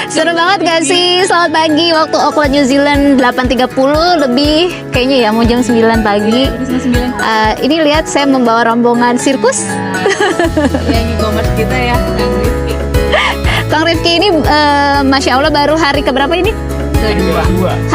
Seru banget gak sih? Selamat pagi waktu Auckland New Zealand 8.30 lebih kayaknya ya, mau jam 9 pagi. Ini lihat saya membawa rombongan sirkus. Yang e-commerce kita ya, Kang Rifki ini Masya Allah baru hari keberapa ini?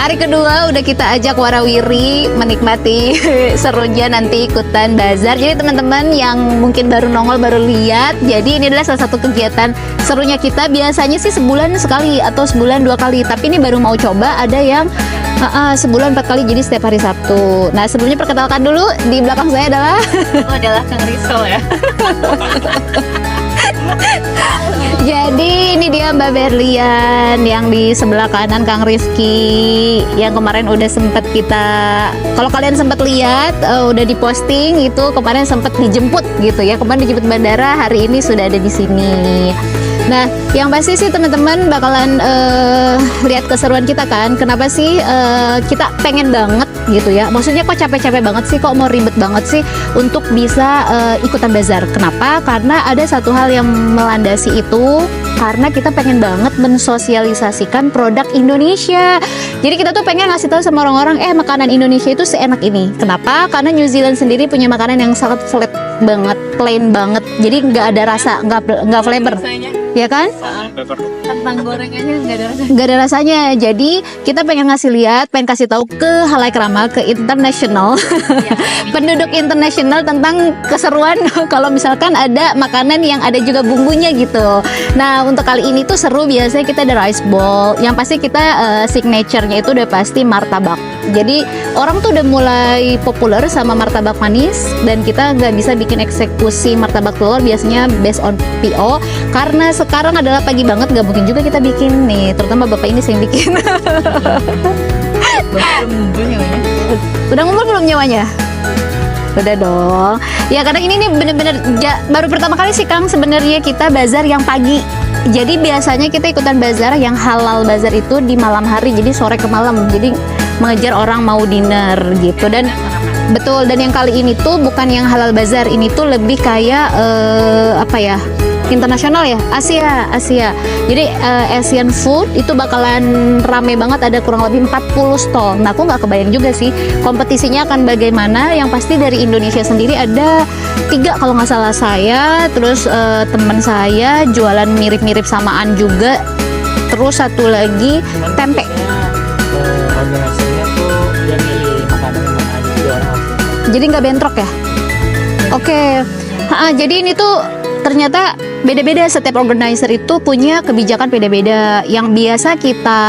Hari kedua udah kita ajak warawiri menikmati serunya nanti ikutan bazar. Jadi teman-teman yang mungkin baru nongol, baru lihat, jadi ini adalah salah satu kegiatan serunya kita. Biasanya sih sebulan sekali atau sebulan 2 kali, tapi ini baru mau coba ada yang sebulan 4 kali, jadi setiap hari Sabtu. Nah sebelumnya perkenalkan dulu, di belakang saya adalah Kang Rizal ya. Jadi ini dia Mbak Berlian, yang di sebelah kanan Kang Rizky, yang kemarin udah sempet kita, kalau kalian sempet lihat udah diposting itu kemarin sempet dijemput gitu ya, kemarin dijemput bandara, hari ini sudah ada di sini. Nah, yang pasti sih teman-teman bakalan lihat keseruan kita kan. Kenapa sih kita pengen banget gitu ya? Maksudnya kok capek-capek banget sih, kok mau ribet banget sih untuk bisa ikutan bazar. Kenapa? Karena ada satu hal yang melandasi itu, karena kita pengen banget mensosialisasikan produk Indonesia. Jadi kita tuh pengen ngasih tahu sama orang-orang, makanan Indonesia itu seenak ini. Kenapa? Karena New Zealand sendiri punya makanan yang sangat flat banget, plain banget. Jadi nggak ada rasa, nggak flavor. Ya kan? Kentang gorengannya nggak ada rasanya. Jadi kita pengen ngasih lihat, pengen kasih tahu ke halayak ramah, ke internasional, penduduk internasional tentang keseruan kalau misalkan ada makanan yang ada juga bumbunya gitu. Nah untuk kali ini tuh seru, biasanya kita ada rice bowl. Yang pasti kita signature-nya itu udah pasti martabak. Jadi orang tuh udah mulai populer sama martabak manis, dan kita nggak bisa bikin eksekusi martabak telur biasanya based on PO, karena sekarang adalah pagi banget, nggak mungkin juga kita bikin nih, terutama bapak ini saya yang bikin. Udah ngumpul belum nyawanya? Udah dong. Ya karena ini nih bener-bener baru pertama kali sih Kang sebenarnya kita bazar yang pagi. Jadi biasanya kita ikutan bazar yang halal bazar itu di malam hari, jadi sore ke malam. Jadi mengejar orang mau dinner gitu. Dan betul, dan yang kali ini tuh bukan yang halal bazar, ini tuh lebih kayak apa ya? Internasional ya, Asia. Jadi Asian food itu bakalan rame banget, ada kurang lebih 40 stall. Nah aku nggak kebayang juga sih kompetisinya akan bagaimana. Yang pasti dari Indonesia sendiri ada 3 kalau nggak salah saya, terus teman saya jualan mirip-mirip samaan juga, terus satu lagi tempe. Organisasinya tuh dia milih makanan yang mana aja di orang. Jadi nggak bentrok ya? Oke. Jadi ini tuh ternyata beda-beda, setiap organizer itu punya kebijakan beda-beda. Yang biasa kita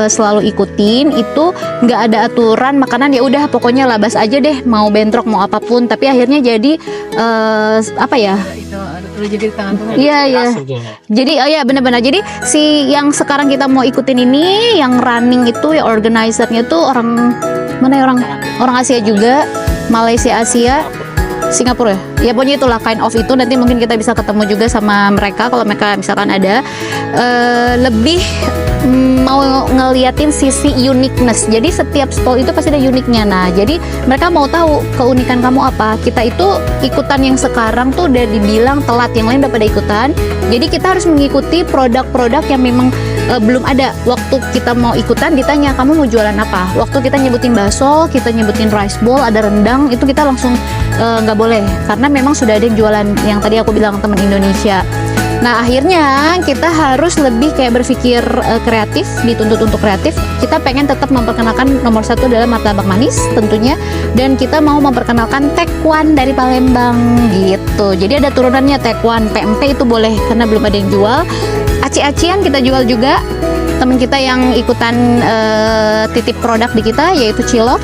selalu ikutin itu nggak ada aturan makanan, ya udah pokoknya labas aja deh, mau bentrok mau apapun. Tapi akhirnya jadi apa ya? Itu udah jadi tangan Tuhan. Iya. Jadi ya benar-benar. Jadi si yang sekarang kita mau ikutin ini, yang running itu ya organizernya tuh orang mana ya, orang Asia juga, Malaysia, Asia, Singapura ya pokoknya itulah kind of itu. Nanti mungkin kita bisa ketemu juga sama mereka kalau mereka misalkan ada lebih mau ngeliatin sisi uniqueness. Jadi setiap stall itu pasti ada uniknya. Nah jadi mereka mau tahu keunikan kamu apa. Kita itu ikutan yang sekarang tuh udah dibilang telat, yang lain udah pada ikutan. Jadi kita harus mengikuti produk-produk yang memang belum ada. Waktu kita mau ikutan ditanya kamu mau jualan apa, waktu kita nyebutin bakso, kita nyebutin rice bowl, ada rendang, itu kita langsung nggak boleh, karena memang sudah ada yang jualan yang tadi aku bilang teman Indonesia. Nah akhirnya kita harus lebih kayak berpikir kreatif, dituntut untuk kreatif. Kita pengen tetap memperkenalkan nomor 1 adalah martabak manis tentunya, dan kita mau memperkenalkan tekwan dari Palembang gitu. Jadi ada turunannya tekwan, PMP itu boleh karena belum ada yang jual. Aci-acian kita jual juga, teman kita yang ikutan titip produk di kita yaitu cilok.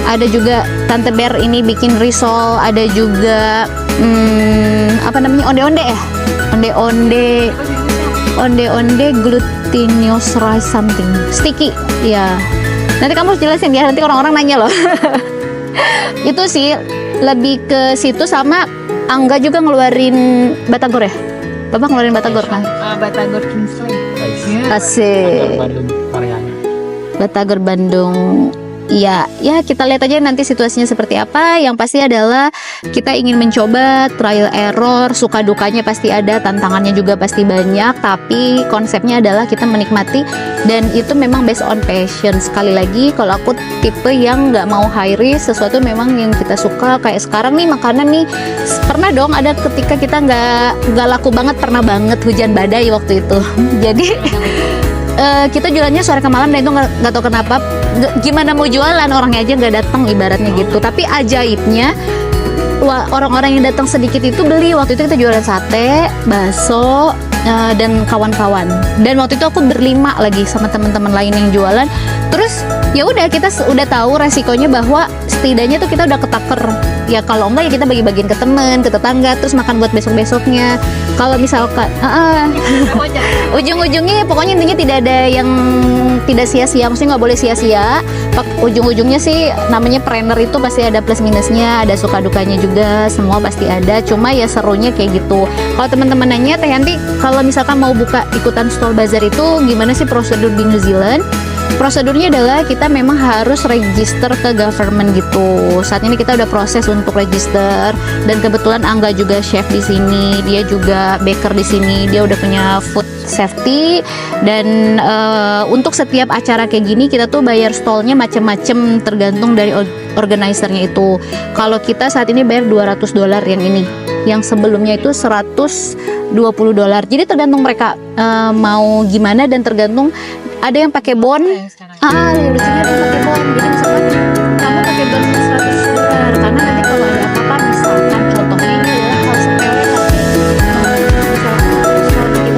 Ada juga Tante Ber ini bikin risol, ada juga apa namanya, onde-onde ya, onde-onde glutinous rice something sticky ya. Nanti kamu jelasin ya, nanti orang-orang nanya loh. Itu sih lebih ke situ. Sama Angga juga ngeluarin batagor ya, Bapak ngeluarin batagor kan? Batagor Kingsley. Asik. Bandung variannya. Batagor Bandung ya kita lihat aja nanti situasinya seperti apa. Yang pasti adalah kita ingin mencoba, trial error, suka dukanya pasti ada, tantangannya juga pasti banyak, tapi konsepnya adalah kita menikmati, dan itu memang based on passion. Sekali lagi, kalau aku tipe yang nggak mau high risk, sesuatu memang yang kita suka. Kayak sekarang nih makanan nih, pernah dong ada ketika kita nggak laku banget, pernah banget hujan badai waktu itu. Jadi kita jualannya sore ke malam, dan itu nggak tahu kenapa, gimana mau jualan, orangnya aja nggak datang ibaratnya gitu. Tapi ajaibnya orang-orang yang datang sedikit itu beli. Waktu itu kita jualan sate, bakso, dan kawan-kawan. Dan waktu itu aku berlima lagi sama teman-teman lain yang jualan. Terus ya udah, kita udah tahu resikonya bahwa setidaknya tuh kita udah ketaker. Ya kalau enggak ya kita bagi-bagiin ke temen, ke tetangga, terus makan buat besok-besoknya. Kalau misalkan ujung-ujungnya pokoknya intinya tidak ada yang tidak sia-sia, maksudnya nggak boleh sia-sia. Ujung-ujungnya sih namanya trainer itu pasti ada plus minusnya, ada suka dukanya juga, semua pasti ada. Cuma ya serunya kayak gitu. Kalau teman-teman nanya, Teh Yanti kalau misalkan mau buka ikutan stall bazar itu gimana sih prosedur di New Zealand? Prosedurnya adalah kita memang harus register ke government gitu. Saat ini kita udah proses untuk register, dan kebetulan Angga juga chef di sini, dia juga baker di sini, dia udah punya food safety. Dan untuk setiap acara kayak gini kita tuh bayar stallnya macem-macem tergantung dari organizernya itu. Kalau kita saat ini bayar $200 yang ini, yang sebelumnya itu $120. Jadi tergantung mereka mau gimana, dan tergantung ada yang pakai bond. Yang lucunya ada yang pakai bond. Jadi misalkan kamu pakai bond $100, karena nanti kalau ada apa-apa, misalkan contohnya ini adalah hal sepele, tapi misalkan suami kita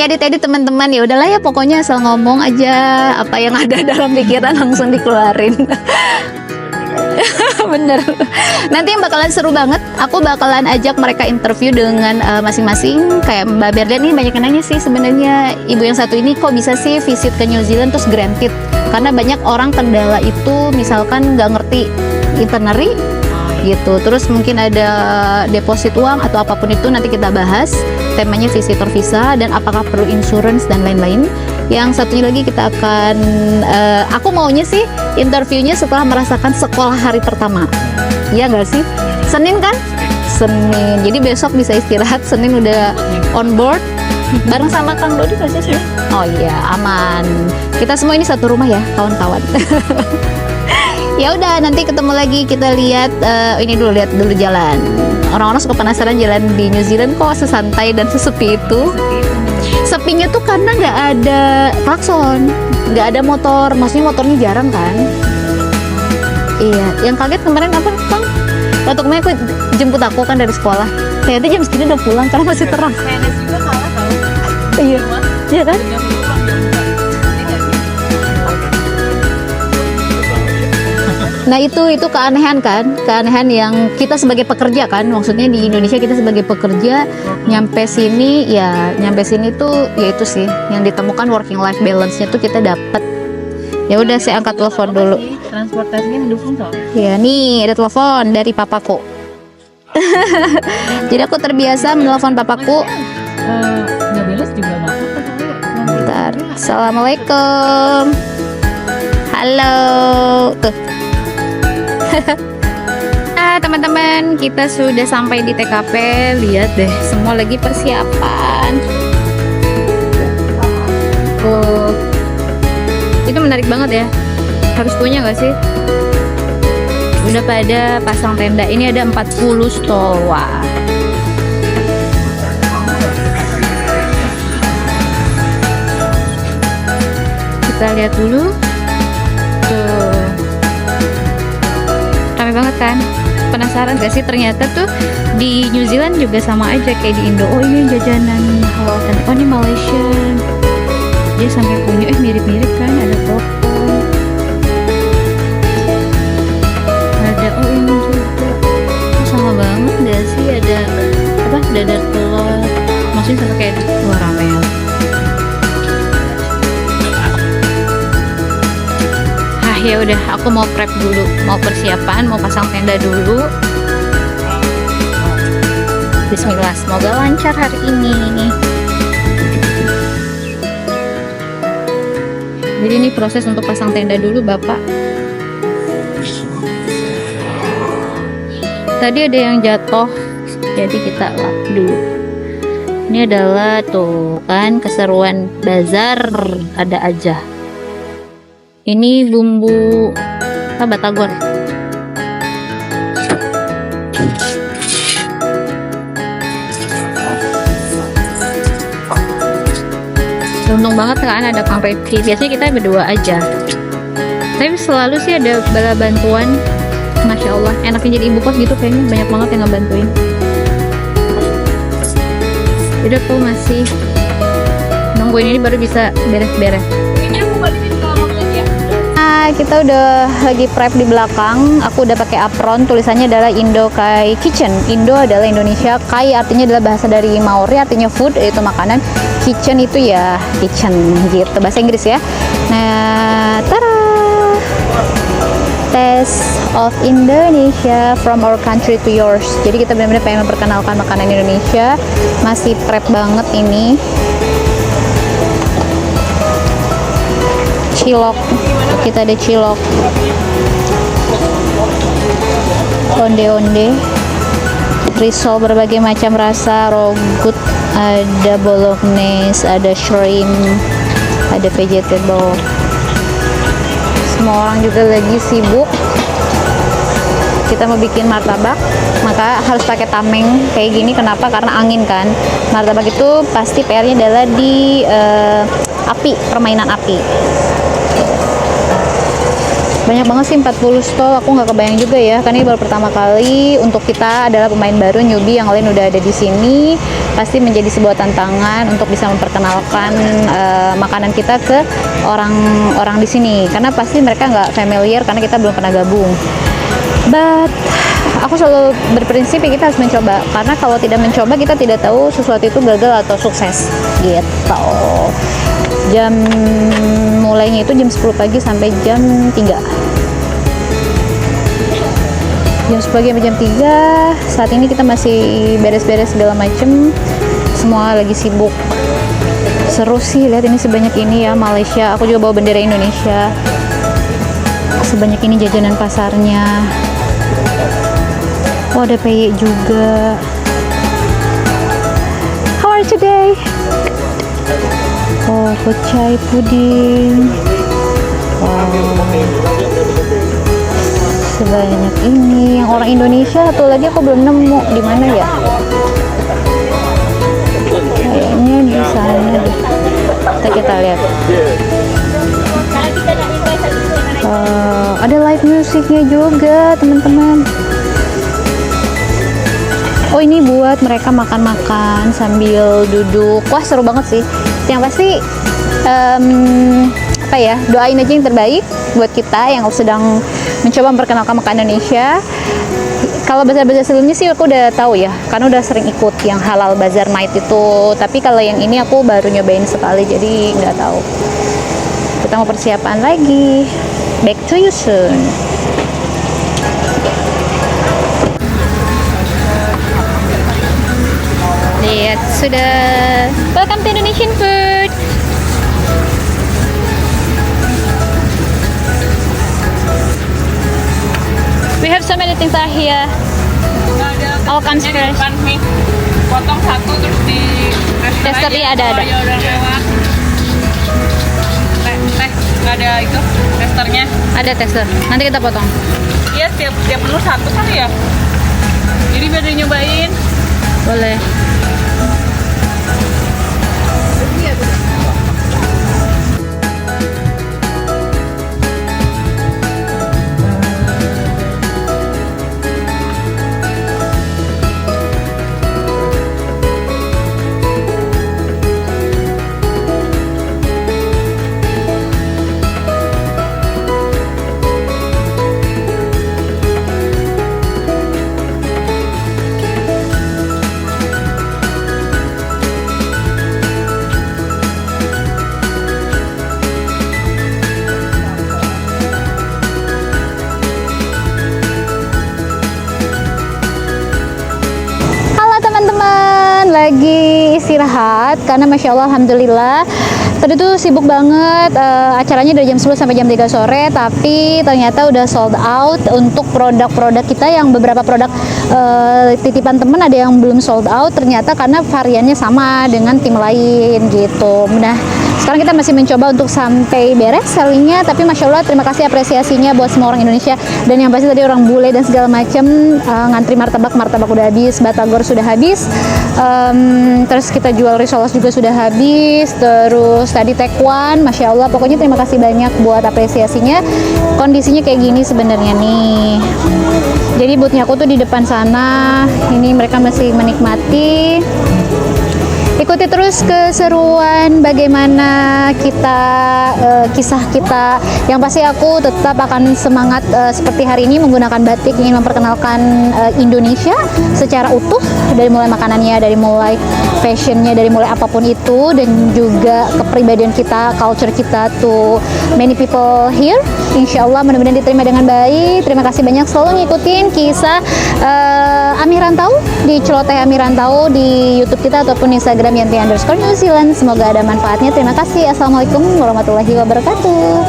edit-edit teman-teman. Ya udahlah ya, pokoknya asal ngomong aja apa yang ada dalam pikiran langsung dikeluarin. Bener. Nanti yang bakalan seru banget, aku bakalan ajak mereka interview dengan masing-masing. Kayak Mbak Berda nih banyak yang nanya sih sebenarnya, ibu yang satu ini kok bisa sih visit ke New Zealand terus granted, karena banyak orang kendala itu misalkan nggak ngerti itinerary gitu, terus mungkin ada deposit uang atau apapun itu, nanti kita bahas temanya visitor visa dan apakah perlu insurance dan lain-lain. Yang satunya lagi kita akan aku maunya sih interviewnya setelah merasakan sekolah hari pertama, ya nggak sih? Senin kan? Senin, jadi besok bisa istirahat, Senin udah on board bareng sama Kang Dodi pasti sih. Oh iya, aman. Kita semua ini satu rumah ya, kawan-kawan. Ya udah, nanti ketemu lagi, kita lihat ini dulu, lihat dulu jalan. Orang-orang suka penasaran jalan di New Zealand kok sesantai dan sesepi itu. Sepinya tuh karena nggak ada klakson, nggak ada motor, maksudnya motornya jarang kan. Iya, yang kaget kemarin apa Kang? Waktu kemarin aku jemput aku kan dari sekolah, ternyata jam segini udah pulang karena masih terang. PNS juga kalah tau. Iya, iya kan? Nah itu keanehan kan, keanehan yang kita sebagai pekerja kan, maksudnya di Indonesia kita sebagai pekerja nyampe sini tuh ya itu sih yang ditemukan, working life balance-nya tuh kita dapat Ya udah saya angkat telepon dulu. Transportasinya didukung soalnya. Ya nih ada telepon dari papaku. Jadi aku terbiasa menelpon papaku. Nggak beres juga nggak apa-apa kali ya. Bentar. Assalamualaikum. Halo. Tuh. Nah teman-teman, kita sudah sampai di TKP. Lihat deh, semua lagi persiapan. Oh, itu menarik banget ya. Harus punya nggak sih? Udah pada pasang tenda. Ini ada 40 stall. Wah. Kita lihat dulu. Tuh. Ramai banget kan? Penasaran gak sih ternyata tuh di New Zealand juga sama aja kayak di Indo. Oh ini jajanan halal kan. Oh ini Malaysian. Dia sampai punya mirip-mirip kan, ada toko. Ada ini juga. Oh, sama banget gak sih, ada apa? Dadar telur. Maksudnya sama kayak wah ramen. Ya udah, aku mau prep dulu, mau persiapan, mau pasang tenda dulu. Bismillah, semoga lancar hari ini. Jadi ini proses untuk pasang tenda dulu, Bapak. Tadi ada yang jatuh, jadi kita lap dulu. Ini adalah tuh kan keseruan bazar ada aja. Ini bumbu batagor. Untung banget kan ada Kang Rifki. Biasanya kita berdua aja. Tapi selalu sih ada bala bantuan. Masya Allah, enaknya jadi ibu kos gitu kayaknya banyak banget yang ngebantuin. Jadi aku masih nungguin ini baru bisa beres-beres. Kita udah lagi prep di belakang. Aku udah pakai apron, tulisannya adalah Indo Kai Kitchen. Indo adalah Indonesia, Kai artinya adalah bahasa dari Maori, artinya food, yaitu makanan. Kitchen itu ya kitchen gitu, bahasa Inggris ya. Nah, tara, Taste of Indonesia from our country to yours. Jadi kita benar-benar pengen memperkenalkan makanan Indonesia. Masih prep banget ini. Cilok, kita ada cilok, onde-onde, risol berbagai macam rasa, rogut, ada bolognese, ada shrimp, ada vegetable. Semua orang juga lagi sibuk. Kita mau bikin martabak, maka harus pakai tameng kayak gini. Kenapa? Karena angin kan. Martabak itu pasti PR-nya adalah di api, permainan api. Banyak banget sih, 40 stall. Aku nggak kebayang juga ya, karena ini baru pertama kali untuk kita, adalah pemain baru, newbie, yang lain udah ada di sini. Pasti menjadi sebuah tantangan untuk bisa memperkenalkan makanan kita ke orang-orang di sini, karena pasti mereka nggak familiar karena kita belum pernah gabung. But aku selalu berprinsip ya, kita harus mencoba, karena kalau tidak mencoba kita tidak tahu sesuatu itu gagal atau sukses gitu. Jam mulainya itu jam 10 pagi sampai jam 3. Jam 10 pagi sampai jam 3. Saat ini kita masih beres-beres segala macem. Semua lagi sibuk. Seru sih, lihat ini sebanyak ini ya, Malaysia. Aku juga bawa bendera Indonesia. Sebanyak ini jajanan pasarnya. Oh, ada peyek juga. How are you today? Oh, pecai puding. Wow. Sebanyak ini yang orang Indonesia. Satu lagi aku belum nemu, di mana ya? Kayaknya di sana deh. Kita lihat. Ada live musiknya juga, teman-teman. Oh, ini buat mereka makan-makan sambil duduk. Wah, seru banget sih. Yang pasti apa ya, doain aja yang terbaik buat kita yang sedang mencoba memperkenalkan makanan Indonesia. Kalau bazar-bazar sebelumnya sih aku udah tahu ya, karena udah sering ikut yang halal bazar night itu. Tapi kalau yang ini aku baru nyobain sekali, jadi nggak tahu. kita mau persiapan lagi. Back to you soon. Lihat sudah. Welcome to Indonesian food. We have so many things are here. All comes fresh. Potong satu terus di Tester iya ada. Ya udah lewat. Teh nggak ada itu testernya. Ada tester. Nanti kita potong. Iya tiap menu satu kali ya. Jadi biar dia nyobain. Boleh. Lagi istirahat karena Masya Allah Alhamdulillah tadi tuh sibuk banget, acaranya dari jam 10 sampai jam 3 sore, tapi ternyata udah sold out untuk produk-produk kita. Yang beberapa produk titipan temen ada yang belum sold out ternyata karena variannya sama dengan tim lain gitu. Nah sekarang kita masih mencoba untuk sampai beres sellingnya, tapi Masya Allah terima kasih apresiasinya buat semua orang Indonesia. Dan yang pasti tadi orang bule dan segala macam ngantri martabak udah habis, batagor sudah habis, terus kita jual risoles juga sudah habis, terus tadi tekwan, Masya Allah pokoknya terima kasih banyak buat apresiasinya. Kondisinya kayak gini sebenarnya nih, jadi boothnya aku tuh di depan sana, ini mereka masih menikmati. Ikuti terus keseruan bagaimana kita kisah kita. Yang pasti aku tetap akan semangat seperti hari ini menggunakan batik, ingin memperkenalkan Indonesia secara utuh, dari mulai makanannya, dari mulai fashionnya, dari mulai apapun itu, dan juga kepribadian kita, culture kita to many people here. Insya Allah mudah-mudahan diterima dengan baik. Terima kasih banyak selalu ngikutin kisah Ami Rantau di Celoteh Ami Rantau di YouTube kita ataupun Instagram Yanti_New Zealand. Semoga ada manfaatnya. Terima kasih. Assalamualaikum warahmatullahi wabarakatuh.